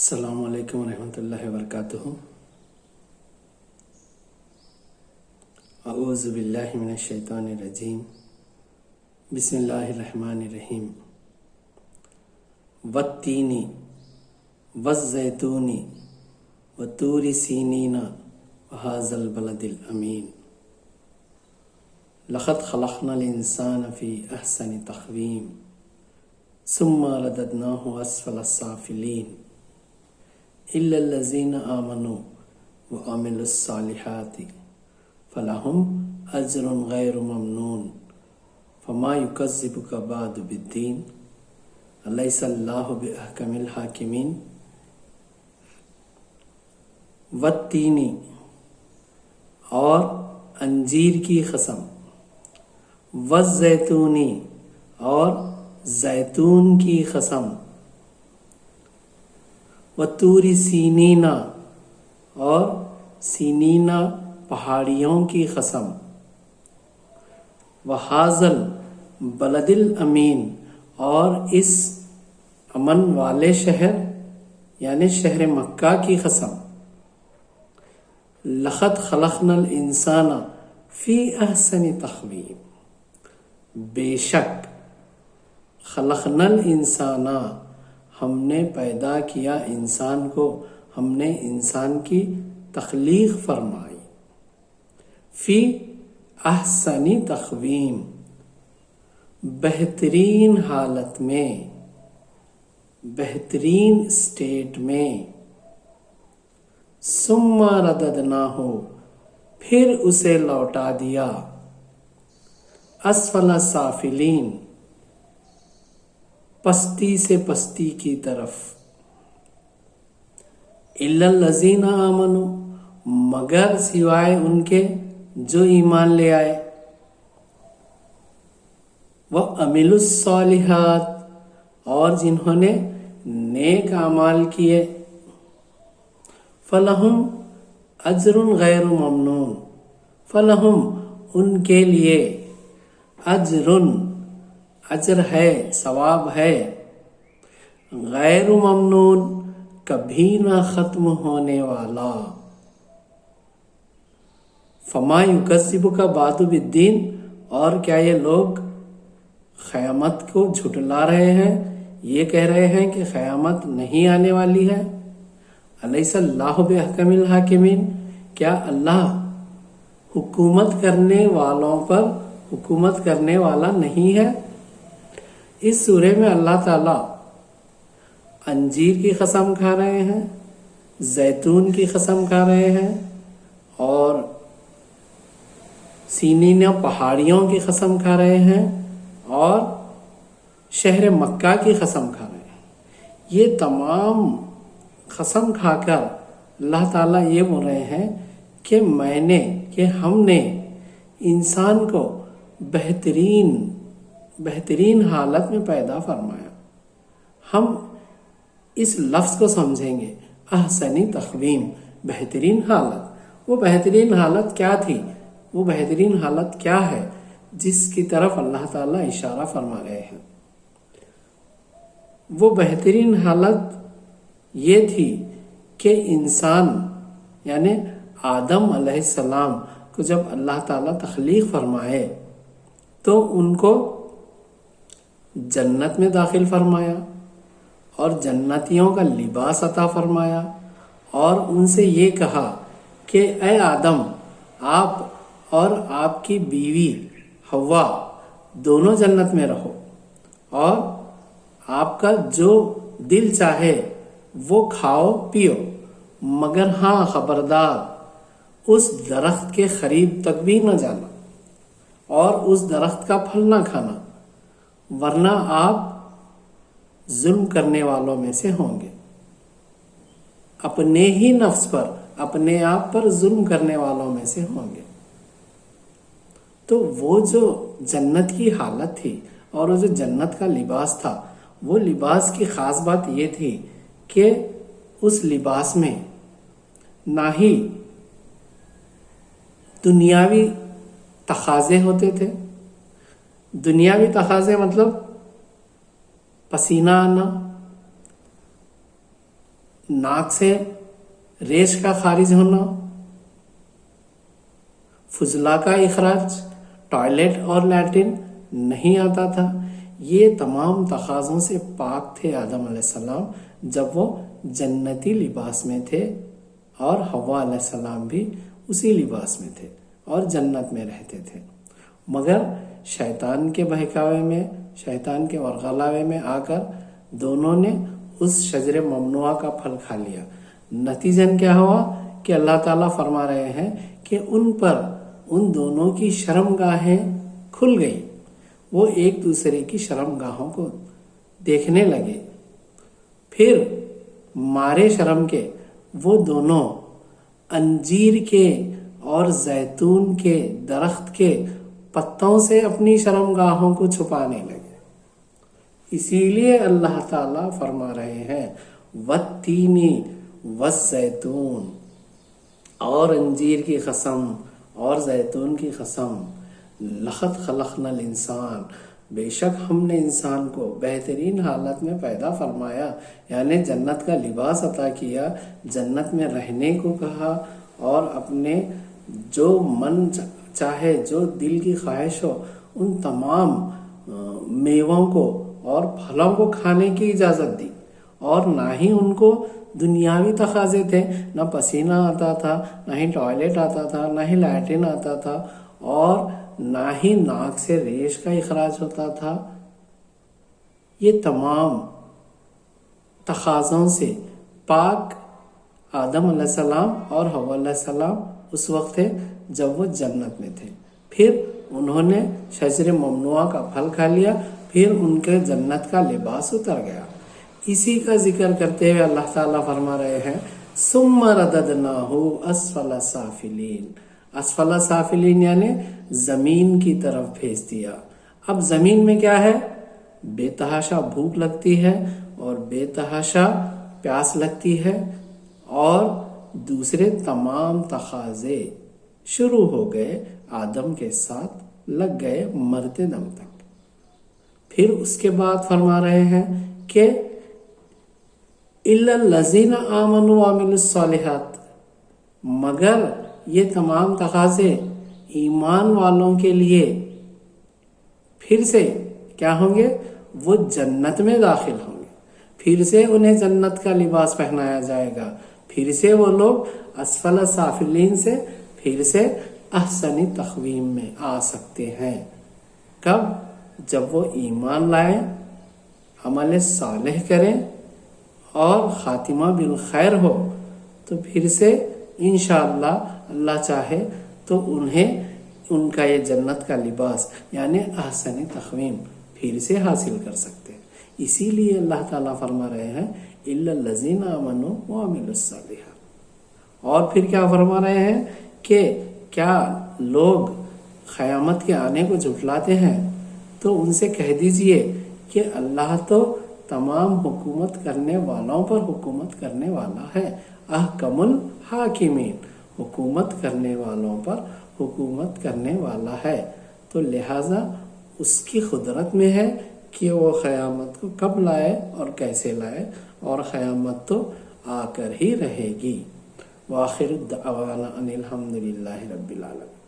السلام علیکم ورحمۃ اللہ وبرکاتہ۔ اعوذ باللہ من الشیطان الرجیم، بسم اللہ الرحمن الرحیم۔ والتین والزیتون وطور سینین وہذا البلد الامین، لقد خلقنا الانسان فی احسن تقویم ثم رددناہ اسفل السافلین الا الذین آمنوا وعملوا الصالحات فلهم اجر غیر ممنون فما یکذبک بعد بالدین الیس اللہ باحکم الحاکمین۔ والتین، اور انجیر کی قسم، والزیتونی، اور زیتون کی قسم، وطور سینینا، اور سینینا پہاڑیوں کی قسم، وحاذل بلد الامین، اور اس امن والے شہر یعنی شہر مکہ کی قسم، لقد خلقنا الانسان فی احسن تقویم، بے شک خلقنا الانسان، ہم نے پیدا کیا انسان کو، ہم نے انسان کی تخلیق فرمائی، فی احسن تقویم، بہترین حالت میں، بہترین اسٹیٹ میں، ثم رددناہ، پھر اسے لوٹا دیا، اسفل سافلین، پستی سے پستی کی طرف، الا الذین آمنوا، مگر سوائے ان کے جو ایمان لے آئے، وعملوا الصالحات، اور جنہوں نے نیک اعمال کیے، فلہم اجر غیر ممنون، فلہم ان کے لیے اجر ہے، ثواب ہے، غیر ممنون، کبھی نہ ختم ہونے والا، فما یکذبک بعد بالدین، اور کیا یہ لوگ قیامت کو جھٹلا رہے ہیں، یہ کہہ رہے ہیں کہ قیامت نہیں آنے والی ہے؟ الیس اللہ باحکم الحاکمین، کیا اللہ حکومت کرنے والوں پر حکومت کرنے والا نہیں ہے؟ اس سورے میں اللہ تعالیٰ انجیر کی قسم کھا رہے ہیں، زیتون کی قسم کھا رہے ہیں، اور سینینا پہاڑیوں کی قسم کھا رہے ہیں، اور شہر مکہ کی قسم کھا رہے ہیں۔ یہ تمام قسم کھا کر اللہ تعالیٰ یہ بول رہے ہیں کہ ہم نے انسان کو بہترین حالت میں پیدا فرمایا۔ ہم اس لفظ کو سمجھیں گے، احسنی تقویم، بہترین حالت۔ وہ بہترین حالت کیا تھی؟ وہ بہترین حالت کیا ہے جس کی طرف اللہ تعالیٰ اشارہ فرما رہے ہیں؟ وہ بہترین حالت یہ تھی کہ انسان یعنی آدم علیہ السلام کو جب اللہ تعالیٰ تخلیق فرمائے تو ان کو جنت میں داخل فرمایا، اور جنتیوں کا لباس عطا فرمایا، اور ان سے یہ کہا کہ اے آدم، آپ اور آپ کی بیوی حوا دونوں جنت میں رہو، اور آپ کا جو دل چاہے وہ کھاؤ پیو، مگر ہاں خبردار اس درخت کے قریب تک بھی نہ جانا، اور اس درخت کا پھل نہ کھانا، ورنہ آپ ظلم کرنے والوں میں سے ہوں گے، اپنے ہی نفس پر، اپنے آپ پر ظلم کرنے والوں میں سے ہوں گے۔ تو وہ جو جنت کی حالت تھی اور وہ جو جنت کا لباس تھا، وہ لباس کی خاص بات یہ تھی کہ اس لباس میں نہ ہی دنیاوی تقاضے ہوتے تھے۔ دنیاوی تقاضے مطلب پسینہ آنا، नाक से रेश का खारिज होना, फुजला का इखराज, टॉयलेट और लैट्रिन नहीं आता था। ये तमाम तकाज़ों से पाक थे आदम अलैहिस्सलाम जब वो जन्नती लिबास में थे, और हवा अलैहिस्सलाम भी उसी लिबास में थे और जन्नत में रहते थे। मगर शैतान के बहकावे में, शैतान के वरगलावे में आकर दोनों ने उस शजरे ममनुआ का फल खा लिया। नतीजन क्या हुआ कि अल्लाह ताला फरमा रहे हैं कि उन पर उन दोनों की शर्मगाहें खुल गई। वो एक दूसरे की शर्मगाहों को देखने लगे। फिर मारे शर्म के वो दोनों अंजीर के और जैतून के दरख्त के पत्तों से अपनी शर्मगाहों को छुपाने लगे। इसीलिए अल्लाह ताला फरमा रहे हैं वत्तीनी वज़्ज़ैतून, और अंजीर की कसम और जैतून की कसम, लक़द खलक़नल इंसान, बेशक हमने इंसान को बेहतरीन हालत में पैदा फरमाया, यानी जन्नत का लिबास अता किया, जन्नत में रहने को कहा, और अपने जो मन चाहे, जो दिल की ख्वाहिश हो, उन तमाम मेवों को और फलों को खाने की इजाज़त दी। और ना ही उनको दुनियावी तकाज़े थे, ना पसीना आता था, ना ही टॉयलेट आता था, ना ही लैट्रिन आता था, और ना ही नाक से रेश का इखराज होता था। ये तमाम तकाज़ों से पाक आदम अलैहिस्सलाम और हव्वा अलैहिस्सलाम उस वक्त थे जब वो जन्नत में थे। फिर उन्होंने शजरे ममनुआ का फल खा लिया, फिर उनके जन्नत का लिबास उतर गया। इसी का जिक्र करते हुए अल्लाह ताला फरमा रहे हैं सुम्मा रददनाहु अस्फला साफिलीन। अस्फला साफिलीन यानी जमीन की तरफ भेज दिया। अब जमीन में क्या है? बेतहाशा भूख लगती है और बेतहाशा प्यास लगती है, और दूसरे तमाम तकाजे शुरू हो गए, आदम के साथ लग गए मरते दम तक। फिर उसके बाद फरमा रहे हैं कि इल्लल्लज़ीना आमनू व अमिलुस्सालिहात, मगर ये तमाम तकाजे ईमान वालों के लिए फिर से क्या होंगे? वो जन्नत में दाखिल होंगे, फिर से उन्हें जन्नत का लिबास पहनाया जाएगा, फिर से वो लोग अस्फल साफिलीन से फिर से अहसनी तक़वीम में आ सकते हैं। कब? जब वो ईमान लाए, अमल सालेह करें और खातिमा बिल खैर हो, तो फिर से इंशाअल्लाह अल्लाह चाहे तो उन्हें उनका ये जन्नत का लिबास यानी अहसनी तक़वीम फिर से हासिल कर सकते हैं। इसीलिए अल्लाह ताला फरमा रहे हैं इल्लल्लज़ीना आमनू व अमिलुस्सालिहात। और फिर क्या फरमा रहे हैं कि क्या लोग क़यामत के आने को झुठलाते हैं, तो उनसे कह दीजिए कि अल्लाह तो तमाम हुकूमत करने वालों पर हुकूमत करने वाला है, अहकमुल हाकिमीन, हुकूमत करने वालों पर हुकूमत करने वाला है। तो लिहाजा उसकी कुदरत में है कि वो क़यामत को कब लाए और कैसे लाए, और क़यामत तो आकर ही रहेगी। वाखिर दअवाना अनिल हम्दुलिल्लाहि रब्बिल आलमीन।